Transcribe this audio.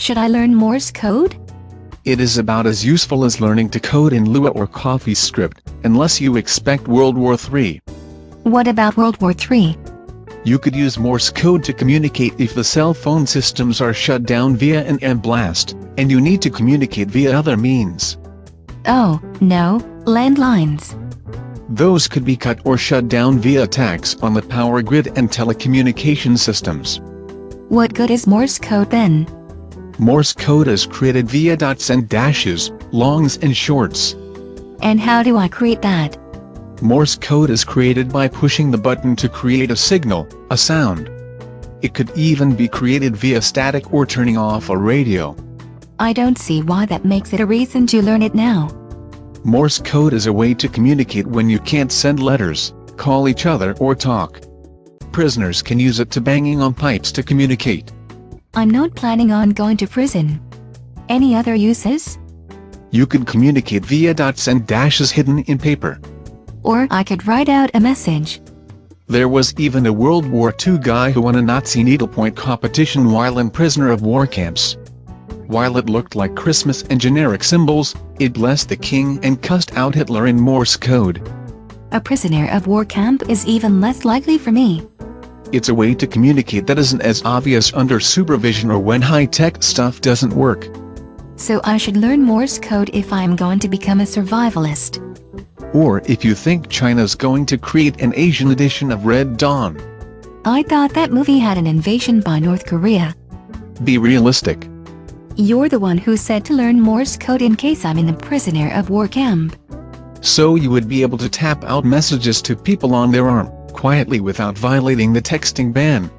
Should I learn Morse code? It is about as useful as learning to code in Lua or CoffeeScript, unless you expect World War III. What about World War III? You could use Morse code to communicate if the cell phone systems are shut down via an M-blast, and you need to communicate via other means. Oh, no, landlines. Those could be cut or shut down via attacks on the power grid and telecommunication systems. What good is Morse code then? Morse code is created via dots and dashes, longs and shorts. And how do I create that? Morse code is created by pushing the button to create a signal, a sound. It could even be created via static or turning off a radio. I don't see why that makes it a reason to learn it now. Morse code is a way to communicate when you can't send letters, call each other or talk. Prisoners can use it to banging on pipes to communicate. I'm not planning on going to prison. Any other uses? You could communicate via dots and dashes hidden in paper. Or I could write out a message. There was even a World War II guy who won a Nazi needlepoint competition while in prisoner of war camps. While it looked like Christmas and generic symbols, it blessed the king and cussed out Hitler in Morse code. A prisoner of war camp is even less likely for me. It's a way to communicate that isn't as obvious under supervision or when high-tech stuff doesn't work. So I should learn Morse code if I'm going to become a survivalist. Or if you think China's going to create an Asian edition of Red Dawn. I thought that movie had an invasion by North Korea. Be realistic. You're the one who said to learn Morse code in case I'm in a prisoner of war camp. So you would be able to tap out messages to people on their arm, quietly without violating the texting ban.